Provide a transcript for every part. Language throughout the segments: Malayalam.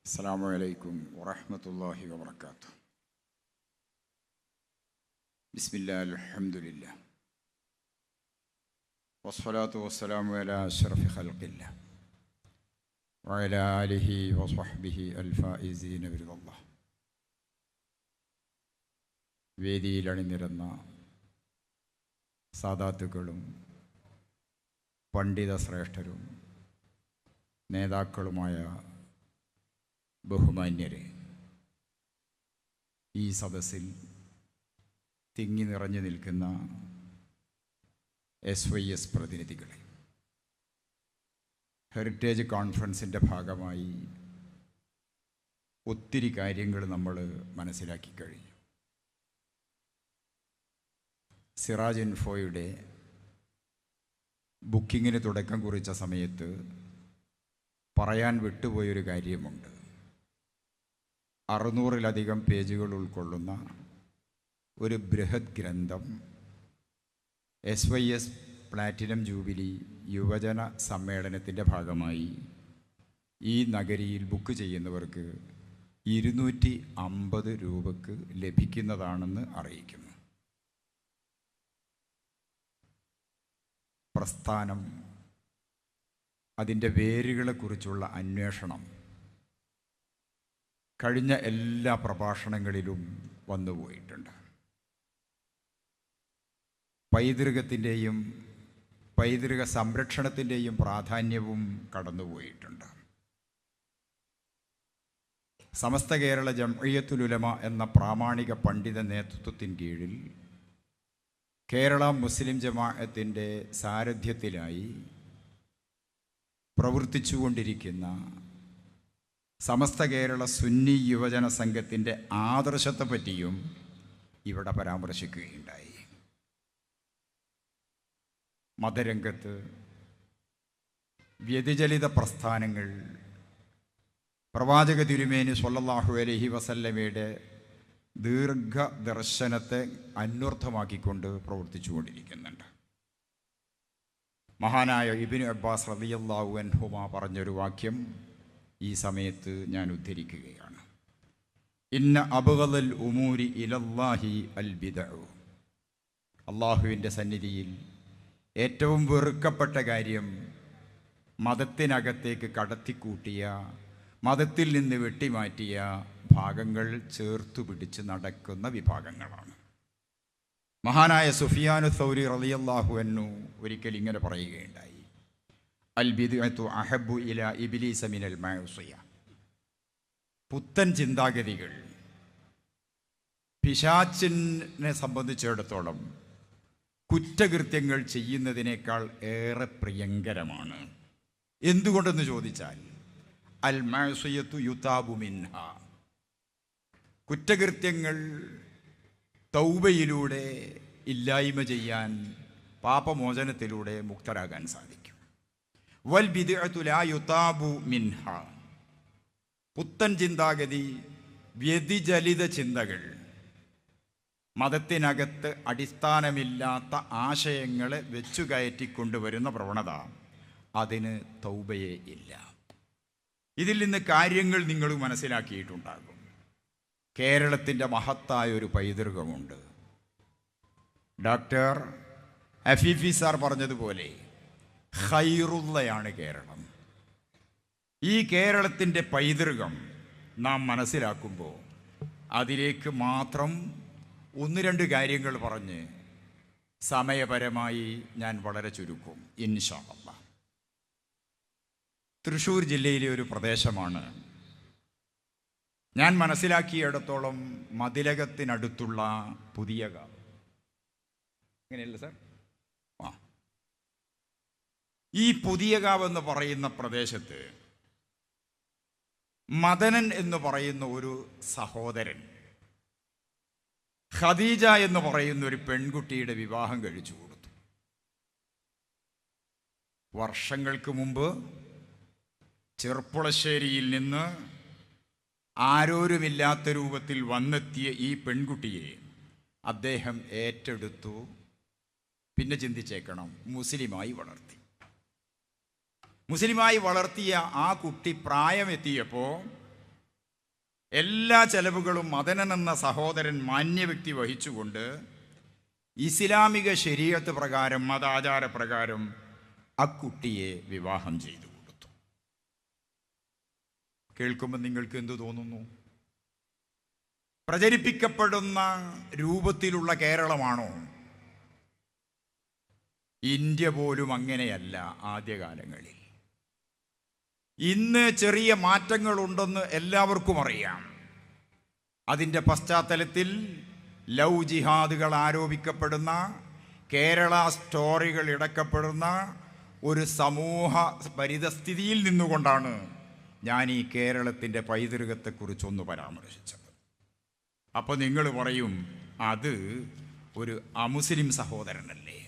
അസ്സലാമു അലൈക്കും വറഹ്മത്തുള്ളാഹി വബറകാതുഹു. ബിസ്മില്ലാഹി അൽഹംദുലില്ലാഹ് വസ്സലാത്തു വസ്സലാമു അലാ അഷ്റഫി ഖൽഖില്ലാഹ് വഅലാ ആലിഹി വസ്വഹ്ബിഹി അൽഫായിസീന ബിറിദല്ലാഹ്. വേദിയിൽ അണിനിരന്ന സാദാത്തുക്കളും പണ്ഡിത ശ്രേഷ്ഠരും നേതാക്കളുമായ ബഹുമാന്യരെ, ഈ സദസ്സിൽ തിങ്ങി നിറഞ്ഞു നിൽക്കുന്ന SYS പ്രതിനിധികളെ, ഹെറിറ്റേജ് കോൺഫറൻസിൻ്റെ ഭാഗമായി ഒത്തിരി കാര്യങ്ങൾ നമ്മൾ മനസ്സിലാക്കി കഴിഞ്ഞു. സിറാജ് ഇൻഫോയുടെ ബുക്കിങ്ങിന് തുടക്കം കുറിച്ച സമയത്ത് പറയാൻ വിട്ടുപോയൊരു കാര്യമുണ്ട്. 600-ലധികം പേജുകൾ ഉൾക്കൊള്ളുന്ന ഒരു ബൃഹത് ഗ്രന്ഥം SYS പ്ലാറ്റിനം ജൂബിലി യുവജന സമ്മേളനത്തിൻ്റെ ഭാഗമായി ഈ നഗരിയിൽ ബുക്ക് ചെയ്യുന്നവർക്ക് 250 രൂപയ്ക്ക് ലഭിക്കുന്നതാണെന്ന് അറിയിക്കുന്നു. പ്രസ്ഥാനം, അതിൻ്റെ വേരുകളെക്കുറിച്ചുള്ള അന്വേഷണം കഴിഞ്ഞ എല്ലാ പ്രഭാഷണങ്ങളിലും വന്നുപോയിട്ടുണ്ട്. പൈതൃകത്തിൻ്റെയും പൈതൃക സംരക്ഷണത്തിൻ്റെയും പ്രാധാന്യവും കടന്നുപോയിട്ടുണ്ട്. സമസ്ത കേരള ജംഇയ്യത്തുൽ ഉലമ എന്ന പ്രാമാണിക പണ്ഡിത നേതൃത്വത്തിന് കീഴിൽ കേരള മുസ്ലിം ജമാഅത്തിൻ്റെ സാരഥ്യത്തിലായി പ്രവർത്തിച്ചുകൊണ്ടിരിക്കുന്ന സമസ്ത കേരള സുന്നി യുവജന സംഘത്തിൻ്റെ ആദർശത്തെപ്പറ്റിയും ഇവിടെ പരാമർശിക്കുകയുണ്ടായി. മതരംഗത്ത് വ്യതിചലിത പ്രസ്ഥാനങ്ങൾ പ്രവാചക തിരുമേനി സ്വല്ലല്ലാഹു അലൈഹി വസല്ലമയുടെ ദീർഘദർശനത്തെ അന്വർത്ഥമാക്കിക്കൊണ്ട് പ്രവർത്തിച്ചുകൊണ്ടിരിക്കുന്നുണ്ട്. മഹാനായ ഇബ്നു അബ്ബാസ് റളിയല്ലാഹു അൻഹുമാ പറഞ്ഞൊരു വാക്യം ഈ സമയത്ത് ഞാൻ ഉദ്ധരിക്കുകയാണ്. ഇന്ന അബ്ഗദൽ ഉമൂരി ഇലല്ലാഹി അൽ ബിദ്ഉ. അള്ളാഹുവിൻ്റെ സന്നിധിയിൽ ഏറ്റവും വെറുക്കപ്പെട്ട കാര്യം മതത്തിനകത്തേക്ക് കടത്തിക്കൂട്ടിയ, മതത്തിൽ നിന്ന് വെട്ടിമാറ്റിയ ഭാഗങ്ങൾ ചേർത്തു പിടിച്ച് നടക്കുന്ന വിഭാഗങ്ങളാണ്. മഹാനായ സുഫിയാനു സൗരി റളിയല്ലാഹു അൻഹു ഒരിക്കൽ ഇങ്ങനെ പറയുകയുണ്ടായി, അൽ ബിദ്അതു അഹബ്ബു ഇലാ ഇബ്ലീസ മിനൽ മഅസിയ. പുത്തൻ ചിന്താഗതികൾ പിശാചിനെ സംബന്ധിച്ചിടത്തോളം കുറ്റകൃത്യങ്ങൾ ചെയ്യുന്നതിനേക്കാൾ ഏറെ പ്രിയങ്കരമാണ്. എന്തുകൊണ്ടെന്ന് ചോദിച്ചാൽ, അൽ മഅസിയത്തു യുതാബു മിൻഹ. കുറ്റകൃത്യങ്ങൾ തൗബയിലൂടെ ഇല്ലായ്മ ചെയ്യാൻ, പാപമോചനത്തിലൂടെ മുക്തരാകാൻ സാധിക്കും. വൽ ബിദ്അതു ലാ യുതാബു മിൻഹ. പുത്തൻ ചിന്താഗതി, വ്യതിചലിത ചിന്തകൾ, മതത്തിനകത്ത് അടിസ്ഥാനമില്ലാത്ത ആശയങ്ങളെ വെച്ചു കയറ്റിക്കൊണ്ടുവരുന്ന പ്രവണത, അതിന് തൗബയേ ഇല്ല. ഇതിൽ നിന്ന് കാര്യങ്ങൾ നിങ്ങൾ മനസ്സിലാക്കിയിട്ടുണ്ടാകും. കേരളത്തിൻ്റെ മഹത്തായൊരു പൈതൃകമുണ്ട്. ഡോക്ടർ അഫീഫി സാർ പറഞ്ഞതുപോലെ ഖൈറുള്ളയാണ് കേരളം. ഈ കേരളത്തിൻ്റെ പൈതൃകം നാം മനസ്സിലാക്കുമ്പോൾ അതിലേക്ക് മാത്രം 1-2 കാര്യങ്ങൾ പറഞ്ഞ് സമയപരമായി ഞാൻ വളരെ ചുരുക്കും ഇൻഷാ അല്ലാഹ്. തൃശ്ശൂർ ജില്ലയിലെ ഒരു പ്രദേശമാണ് ഞാൻ മനസ്സിലാക്കിയിടത്തോളം മതിലകത്തിനടുത്തുള്ള പുതിയകാവ്. അങ്ങനെയല്ല സാർ? ഈ പുതിയകാവ് എന്ന് പറയുന്ന പ്രദേശത്ത് മദനൻ എന്ന് പറയുന്ന ഒരു സഹോദരൻ ഖദീജ എന്ന് പറയുന്ന ഒരു പെൺകുട്ടിയുടെ വിവാഹം കഴിച്ചു കൊടുത്തു. വർഷങ്ങൾക്ക് മുമ്പ് ചെർപ്പുളശ്ശേരിയിൽ നിന്ന് ആരോരുമില്ലാത്ത രൂപത്തിൽ വന്നെത്തിയ ഈ പെൺകുട്ടിയെ അദ്ദേഹം ഏറ്റെടുത്തു. പിന്നെ ചിന്തിച്ചേക്കണം, മുസ്ലിമായി വളർത്തി. മുസ്ലിമായി വളർത്തിയ ആ കുട്ടി പ്രായമെത്തിയപ്പോൾ എല്ലാ ചെലവുകളും മദനൻ എന്ന സഹോദരൻ മാന്യവ്യക്തി വഹിച്ചുകൊണ്ട് ഇസ്ലാമിക ശരീഅത്ത് പ്രകാരം, മതാചാരപ്രകാരം അക്കുട്ടിയെ വിവാഹം ചെയ്തു കൊടുത്തു. കേൾക്കുമ്പോൾ നിങ്ങൾക്ക് എന്തു തോന്നുന്നു? പ്രചരിപ്പിക്കപ്പെടുന്ന രൂപത്തിലുള്ള കേരളമാണോ? ഇന്ത്യ പോലും അങ്ങനെയല്ല ആദ്യകാലങ്ങളിൽ. ഇന്ന് ചെറിയ മാറ്റങ്ങളുണ്ടെന്ന് എല്ലാവർക്കും അറിയാം. അതിൻ്റെ പശ്ചാത്തലത്തിൽ ലവ് ജിഹാദുകൾ ആരോപിക്കപ്പെടുന്ന, കേരള സ്റ്റോറികൾ ഇടക്കപ്പെടുന്ന ഒരു സമൂഹ പരിതസ്ഥിതിയിൽ നിന്നുകൊണ്ടാണ് ഞാൻ ഈ കേരളത്തിൻ്റെ പൈതൃകത്തെക്കുറിച്ചൊന്ന് പരാമർശിച്ചത്. അപ്പോൾ നിങ്ങൾ പറയും, അത് ഒരു അമുസ്ലിം സഹോദരനല്ലേ?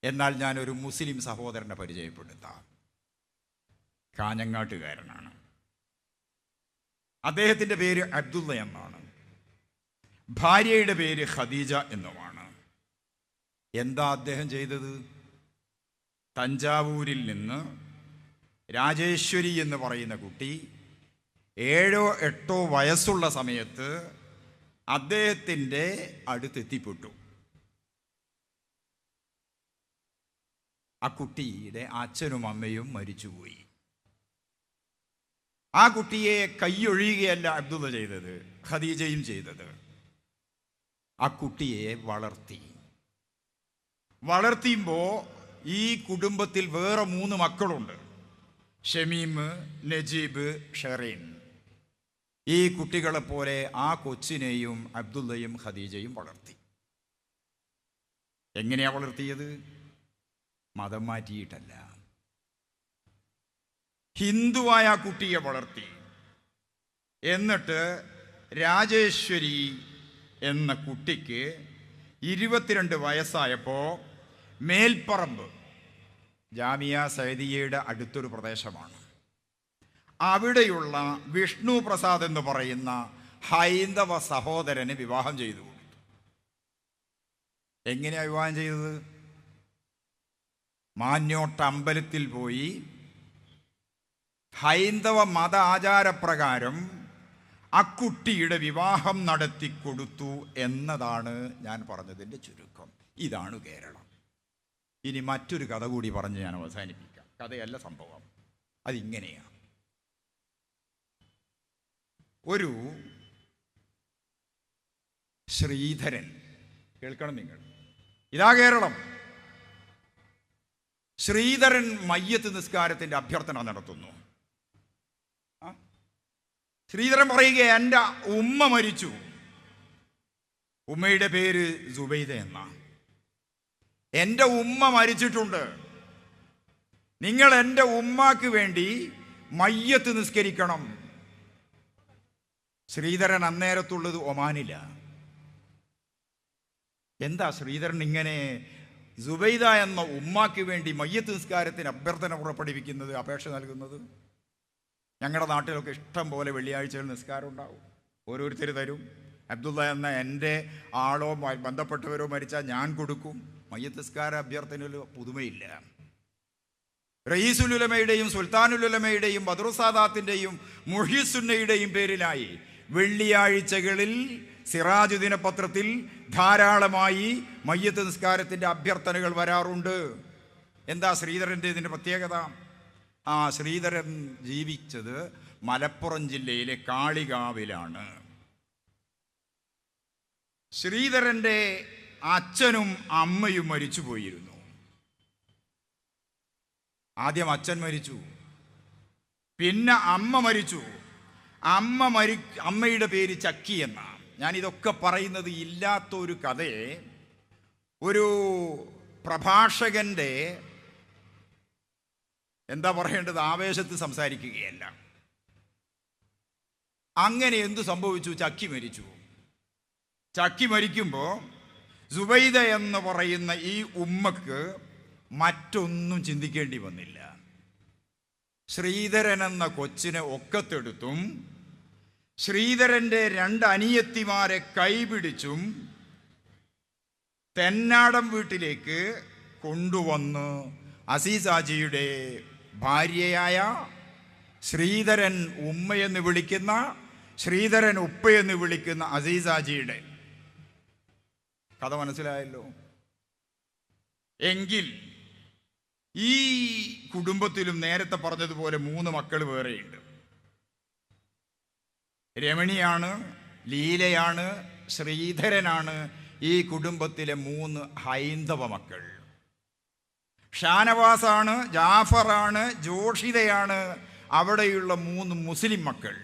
എന്നാൽ ഞാനൊരു മുസ്ലിം സഹോദരനെ പരിചയപ്പെടുത്താം. കാഞ്ഞങ്ങാട്ടുകാരനാണ്. അദ്ദേഹത്തിൻ്റെ പേര് അബ്ദുള്ള എന്നാണ്. ഭാര്യയുടെ പേര് ഖദീജ എന്നുമാണ്. എന്താ അദ്ദേഹം ചെയ്തത്? തഞ്ചാവൂരിൽ നിന്ന് രാജേശ്വരി എന്ന് പറയുന്ന കുട്ടി 7-8 വയസ്സുള്ള സമയത്ത് അദ്ദേഹത്തിൻ്റെ അടുത്തെത്തിപ്പെട്ടു. ആ കുട്ടിയുടെ അച്ഛനും അമ്മയും മരിച്ചുപോയി. ആ കുട്ടിയെ കൈയൊഴിയുകയല്ല അബ്ദുള്ള ചെയ്തത്, ഖദീജയും ചെയ്തത്. ആ കുട്ടിയെ വളർത്തിയുമ്പോൾ ഈ കുടുംബത്തിൽ വേറെ 3 മക്കളുണ്ട്. ഷമീം, നജീബ്, ഷെറീൻ. ഈ കുട്ടികളെപ്പോലെ ആ കൊച്ചിനെയും അബ്ദുള്ളയും ഖദീജയും വളർത്തി. എങ്ങനെയാ വളർത്തിയത്? മതം മാറ്റിയിട്ടല്ല. ഹിന്ദുവായ ആ കുട്ടിയെ വളർത്തി. എന്നിട്ട് രാജേശ്വരി എന്ന കുട്ടിക്ക് 22 വയസ്സായപ്പോൾ മേൽപ്പറമ്പ്, ജാമിയ സൈദിയയുടെ അടുത്തൊരു പ്രദേശമാണ്, അവിടെയുള്ള വിഷ്ണു പ്രസാദ് എന്ന് പറയുന്ന ഹൈന്ദവ സഹോദരന് വിവാഹം ചെയ്തു കൊടുത്തു. എങ്ങനെയാണ് വിവാഹം ചെയ്തത്? മാന്യോട്ട് അമ്പലത്തിൽ പോയി ഹൈന്ദവ മത ആചാരപ്രകാരം അക്കുട്ടിയുടെ വിവാഹം നടത്തിക്കൊടുത്തു എന്നതാണ് ഞാൻ പറഞ്ഞതിൻ്റെ ചുരുക്കം. ഇതാണ് കേരളം. ഇനി മറ്റൊരു കഥ കൂടി പറഞ്ഞ് ഞാൻ അവസാനിപ്പിക്കാം. കഥയല്ല, സംഭവം. അതിങ്ങനെയാണ്. ഒരു ശ്രീധരൻ, കേൾക്കണം നിങ്ങൾ, ഇതാ കേരളം. ശ്രീധരൻ മയ്യത്ത് നിസ്കാരത്തിൻ്റെ അഭ്യർത്ഥന നടത്തുന്നു. ശ്രീധരൻ പറയുക, എൻ്റെ ഉമ്മ മരിച്ചു. ഉമ്മയുടെ പേര് സുബൈദ എന്ന. എൻ്റെ ഉമ്മ മരിച്ചിട്ടുണ്ട്. നിങ്ങൾ എൻ്റെ ഉമ്മാക്ക് വേണ്ടി മയ്യത്ത് നിസ്കരിക്കണം. ശ്രീധരൻ അന്നേരത്തുള്ളത് ഒമാനില്ല. എന്താ ശ്രീധരൻ ഇങ്ങനെ സുബൈദ എന്ന ഉമ്മാക്ക് വേണ്ടി മയ്യത്ത് നിസ്കാരത്തിന് അഭ്യർത്ഥന പുറപ്പെടുവിക്കുന്നത്, അപേക്ഷ നൽകുന്നത്? ഞങ്ങളുടെ നാട്ടിലൊക്കെ ഇഷ്ടം പോലെ വെള്ളിയാഴ്ചകൾ നിസ്കാരം ഉണ്ടാവും. ഓരോരുത്തർ തരും. അബ്ദുള്ള എന്ന എൻ്റെ ആളോ ബന്ധപ്പെട്ടവരോ മരിച്ചാൽ ഞാൻ കൊടുക്കും. മയ്യത്ത് നിസ്കാര അഭ്യർത്ഥനയിൽ പുതുമയില്ല. റയീസുലുലമയുടെയും സുൽത്താനുലുലമയുടെയും ബദ്രുസാദാത്തിൻ്റെയും മുഹ്യിസുന്നയുടെയും പേരിലായി വെള്ളിയാഴ്ചകളിൽ സിറാജ് ദിനപത്രത്തിൽ ധാരാളമായി മയ്യത്ത് നിസ്കാരത്തിൻ്റെ അഭ്യർത്ഥനകൾ വരാറുണ്ട്. എന്താ ശ്രീധരൻ്റെ ഇതിൻ്റെ പ്രത്യേകത? ശ്രീധരൻ ജീവിച്ചത് മലപ്പുറം ജില്ലയിലെ കാളികാവിലാണ്. ശ്രീധരൻ്റെ അച്ഛനും അമ്മയും മരിച്ചു പോയിരുന്നു. ആദ്യം അച്ഛൻ മരിച്ചു, പിന്നെ അമ്മ മരിച്ചു. അമ്മയുടെ പേര് ചക്കി എന്നാണ്. ഞാനിതൊക്കെ പറയുന്നത് ഇല്ലാത്തൊരു കഥയെ ഒരു പ്രഭാഷകൻ്റെ എന്താ പറയേണ്ടത് ആവേശത്തിൽ സംസാരിക്കുകയല്ല. അങ്ങനെ എന്തു സംഭവിച്ചു? ചക്കി മരിച്ചു. ചക്കി മരിക്കുമ്പോൾ സുബൈദ എന്ന് പറയുന്ന ഈ ഉമ്മക്ക് മറ്റൊന്നും ചിന്തിക്കേണ്ടി വന്നില്ല. ശ്രീധരൻ എന്ന കൊച്ചിനെ ഒക്കത്തെടുത്തും ശ്രീധരൻ്റെ 2 അനിയത്തിമാരെ കൈപിടിച്ചും തെന്നാടൻ വീട്ടിലേക്ക് കൊണ്ടുവന്ന് അസീസാജിയുടെ ഭാര്യയായ ശ്രീധരൻ ഉമ്മയെന്ന് വിളിക്കുന്ന ശ്രീധരൻ ഉപ്പയെന്ന് വിളിക്കുന്ന അസീസാജിയുടെ കഥ മനസ്സിലായല്ലോ. എങ്കിൽ ഈ കുടുംബത്തിലും നേരത്തെ പറഞ്ഞതുപോലെ 3 മക്കൾ വേറെയുണ്ട്. രമണിയാണ്, ലീലയാണ്, ശ്രീധരനാണ് ഈ കുടുംബത്തിലെ 3 ഹൈന്ദവ മക്കൾ. ഷാനവാസാണ്, ജാഫറാണ്, ജോഷിതയാണ് അവിടെയുള്ള 3 മുസ്ലിം മക്കൾ.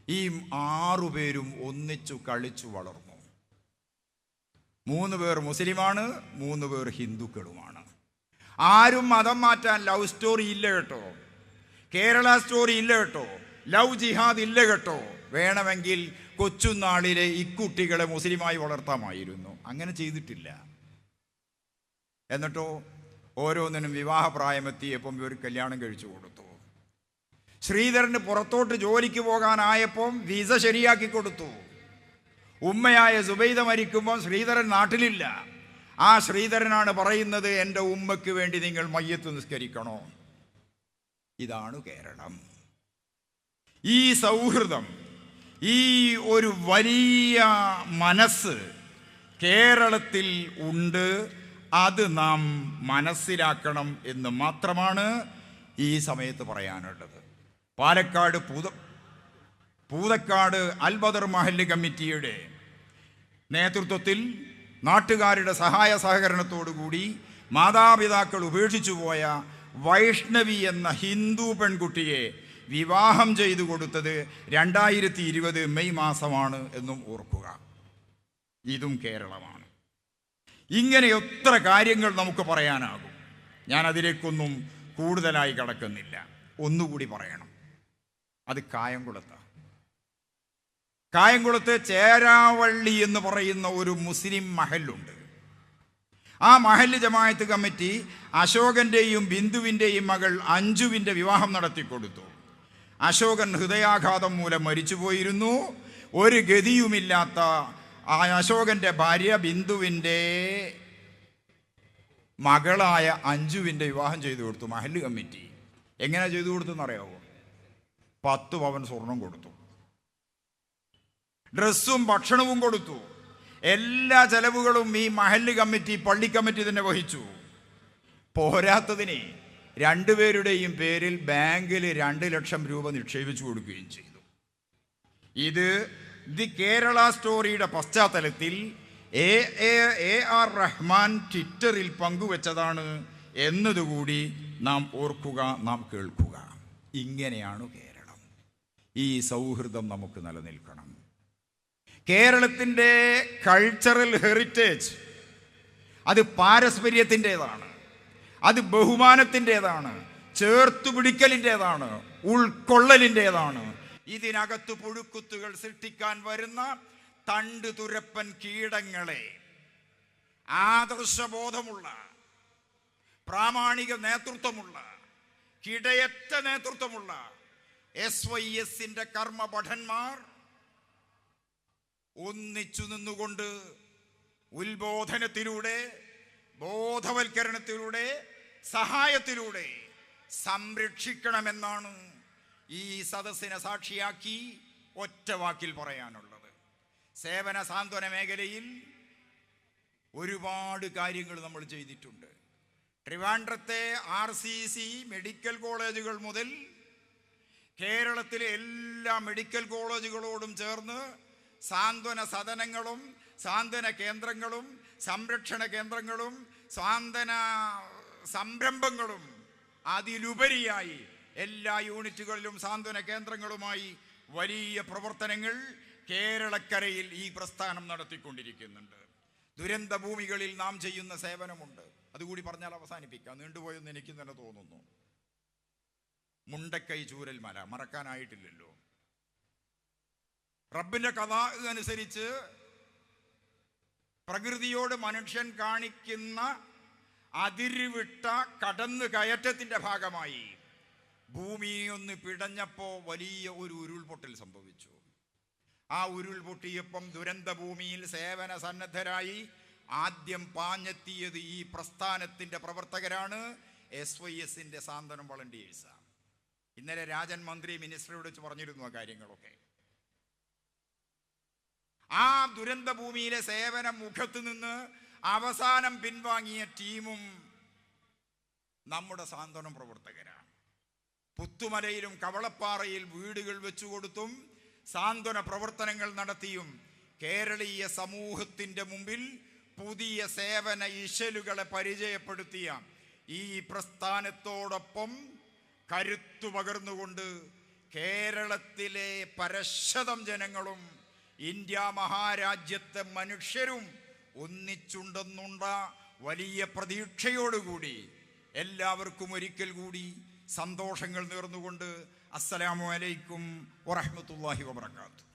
ഈ 6 പേരും ഒന്നിച്ചു കളിച്ചു വളർന്നു. 3 പേർ മുസ്ലിമാണ്, 3 പേർ ഹിന്ദുക്കളുമാണ്. ആരും മതം മാറ്റാൻ ലവ് സ്റ്റോറി ഇല്ല കേട്ടോ, കേരള സ്റ്റോറി ഇല്ല കേട്ടോ, ലവ് ജിഹാദ് ഇല്ല കേട്ടോ. വേണമെങ്കിൽ കൊച്ചുനാളിലെ ഇക്കുട്ടികളെ മുസ്ലിമായി വളർത്താമായിരുന്നു. അങ്ങനെ ചെയ്തിട്ടില്ല. എന്നിട്ടോ ഓരോന്നിനും വിവാഹപ്രായമെത്തിയപ്പം ഇവർ കല്യാണം കഴിച്ചു കൊടുത്തു. ശ്രീധരന് പുറത്തോട്ട് ജോലിക്ക് പോകാനായപ്പം വിസ ശരിയാക്കി കൊടുത്തു. ഉമ്മയായ സുബൈദ മരിക്കുമ്പോൾ ശ്രീധരൻ നാട്ടിലില്ല. ആ ശ്രീധരനാണ് പറയുന്നത്, എൻ്റെ ഉമ്മയ്ക്ക് വേണ്ടി നിങ്ങൾ മയ്യത്ത് നിസ്കരിക്കണോ. ഇതാണ് കേരളം. ഈ സൗഹൃദം, ഈ ഒരു വലിയ മനസ്സ് കേരളത്തിൽ ഉണ്ട്. അത് നാം മനസ്സിലാക്കണം എന്ന് മാത്രമാണ് ഈ സമയത്ത് പറയാനുള്ളത്. പാലക്കാട് പൂതക്കാട് അൽബദർ മഹല്ല് കമ്മിറ്റിയുടെ നേതൃത്വത്തിൽ നാട്ടുകാരുടെ സഹായ സഹകരണത്തോടുകൂടി മാതാപിതാക്കൾ ഉപേക്ഷിച്ചു പോയ വൈഷ്ണവി എന്ന ഹിന്ദു പെൺകുട്ടിയെ വിവാഹം ചെയ്തു കൊടുത്തത് 2020 മെയ് മാസമാണ് എന്നും ഓർക്കുക. ഇതും കേരളമാണ്. ഇങ്ങനെ എത്ര കാര്യങ്ങൾ നമുക്ക് പറയാനാകും. ഞാൻ അതിലേക്കൊന്നും കൂടുതലായി കടക്കുന്നില്ല. ഒന്നുകൂടി പറയണം. അത് കായംകുളത്ത് ചേരാവള്ളി എന്ന് പറയുന്ന ഒരു മുസ്ലിം മഹല്ലുണ്ട്. ആ മഹല്ല് ജമാഅത്ത് കമ്മിറ്റി അശോകൻ്റെയും ബിന്ദുവിൻ്റെയും മകൾ അഞ്ജുവിൻ്റെ വിവാഹം നടത്തിക്കൊടുത്തു. അശോകൻ ഹൃദയാഘാതം മൂലം മരിച്ചുപോയിരുന്നു. ഒരു ഗതിയുമില്ലാത്ത അശോകൻ്റെ ഭാര്യ ബിന്ദുവിൻ്റെ മകളായ അഞ്ജുവിൻ്റെ വിവാഹം ചെയ്തു കൊടുത്തു മഹല്ല് കമ്മിറ്റി. എങ്ങനെ ചെയ്തു കൊടുത്തെന്നറിയാവോ? 10 പവൻ സ്വർണം കൊടുത്തു, ഡ്രസ്സും ഭക്ഷണവും കൊടുത്തു. എല്ലാ ചെലവുകളും ഈ മഹല്ല് കമ്മിറ്റി, പള്ളി കമ്മിറ്റി തന്നെ വഹിച്ചു. പോരാത്തതിന് 2 പേരുടെയും പേരിൽ ബാങ്കിൽ 2 ലക്ഷം രൂപ നിക്ഷേപിച്ചു കൊടുക്കുകയും ചെയ്തു. ഇത് ദി കേരള സ്റ്റോറിയുടെ പശ്ചാത്തലത്തിൽ AR റഹ്മാൻ ട്വിറ്ററിൽ പങ്കുവെച്ചതാണ് എന്നതുകൂടി നാം ഓർക്കുക, നാം കേൾക്കുക. ഇങ്ങനെയാണ് കേരളം. ഈ സൗഹൃദം നമുക്ക് നിലനിൽക്കണം. കേരളത്തിൻ്റെ കൾച്ചറൽ ഹെറിറ്റേജ് അത് പാരസ്പര്യത്തിൻ്റെതാണ്, അത് ബഹുമാനത്തിൻ്റെതാണ്, ചേർത്തുപിടിക്കലിൻ്റെതാണ്, ഉൾക്കൊള്ളലിൻ്റെതാണ്. ഇതിനകത്ത് പുഴുക്കുത്തുകൾ സൃഷ്ടിക്കാൻ വരുന്ന തണ്ട് തുരപ്പൻ കീടങ്ങളെ ആദർശബോധമുള്ള, പ്രാമാണിക നേതൃത്വമുള്ള, കിടയറ്റ നേതൃത്വമുള്ള SYSന്റെ കർമ്മഭടന്മാർ ഒന്നിച്ചു നിന്നുകൊണ്ട് ഉത്ബോധനത്തിലൂടെ, ബോധവൽക്കരണത്തിലൂടെ, സഹായത്തിലൂടെ സംരക്ഷിക്കണമെന്നാണ് ഈ സദസ്സിനെ സാക്ഷിയാക്കി ഒറ്റ വാക്കിൽ പറയാനുള്ളത്. സേവന സാന്ത്വന മേഖലയിൽ ഒരുപാട് കാര്യങ്ങൾ നമ്മൾ ചെയ്തിട്ടുണ്ട്. ട്രിവാൻഡ്രത്തെ RCC മെഡിക്കൽ കോളേജുകൾ മുതൽ കേരളത്തിലെ എല്ലാ മെഡിക്കൽ കോളേജുകളോടും ചേർന്ന് സാന്ത്വന സദനങ്ങളും സാന്ത്വന കേന്ദ്രങ്ങളും സംരക്ഷണ കേന്ദ്രങ്ങളും സാന്ത്വന സംരംഭങ്ങളും അതിലുപരിയായി എല്ലാ യൂണിറ്റുകളിലും സാന്ത്വന കേന്ദ്രങ്ങളുമായി വലിയ പ്രവർത്തനങ്ങൾ കേരളക്കരയിൽ ഈ പ്രസ്ഥാനം നടത്തിക്കൊണ്ടിരിക്കുന്നുണ്ട്. ദുരന്ത ഭൂമികളിൽ നാം ചെയ്യുന്ന സേവനമുണ്ട്. അതുകൂടി പറഞ്ഞാൽ അവസാനിപ്പിക്കാം, നീണ്ടുപോയെന്ന് എനിക്ക് തന്നെ തോന്നുന്നു. മുണ്ടക്കൈ ചൂരൽമല മറക്കാനായിട്ടില്ലല്ലോ. റബ്ബിന്റെ കഥ അനുസരിച്ച് പ്രകൃതിയോട് മനുഷ്യൻ കാണിക്കുന്ന അതിരുവിട്ട കടന്നു കയറ്റത്തിന്റെ ഭാഗമായി ഭൂമി ഒന്ന് പിടഞ്ഞപ്പോൾ വലിയ ഒരു ഉരുൾപൊട്ടൽ സംഭവിച്ചു. ആ ഉരുൾപൊട്ടിയപ്പം ദുരന്ത ഭൂമിയിൽ സേവന സന്നദ്ധരായി ആദ്യം പാഞ്ഞെത്തിയത് ഈ പ്രസ്ഥാനത്തിന്റെ പ്രവർത്തകരാണ്, SYSന്റെ സാന്ത്വനം വളണ്ടിയേഴ്സാണ്. ഇന്നലെ രാജൻ മന്ത്രി മിനിസ്റ്ററോട് വെച്ച് പറഞ്ഞിരുന്നു ആ കാര്യങ്ങളൊക്കെ. ആ ദുരന്ത ഭൂമിയിലെ സേവന മുഖത്ത് നിന്ന് അവസാനം പിൻവാങ്ങിയ ടീമും നമ്മുടെ സാന്ത്വനം പ്രവർത്തകരാണ്. പുത്തുമലയിലും കവളപ്പാറയിൽ വീടുകൾ വെച്ചുകൊടുത്തും സാന്ത്വന പ്രവർത്തനങ്ങൾ നടത്തിയും കേരളീയ സമൂഹത്തിൻ്റെ മുമ്പിൽ പുതിയ സേവന ഇശലുകളെ പരിചയപ്പെടുത്തിയ ഈ പ്രസ്ഥാനത്തോടൊപ്പം കരുത്തു പകർന്നുകൊണ്ട് കേരളത്തിലെ പരശതം ജനങ്ങളും ഇന്ത്യ മഹാരാജ്യത്തെ മനുഷ്യരും ഒന്നിച്ചുണ്ടെന്നുള്ള വലിയ പ്രതീക്ഷയോടുകൂടി എല്ലാവർക്കും ഒരിക്കൽ കൂടി സന്തോഷങ്ങൾ നേർന്നുകൊണ്ട് അസ്സലാമു അലൈക്കും വറഹ്മത്തുള്ളാഹി വബറകാതുഹു.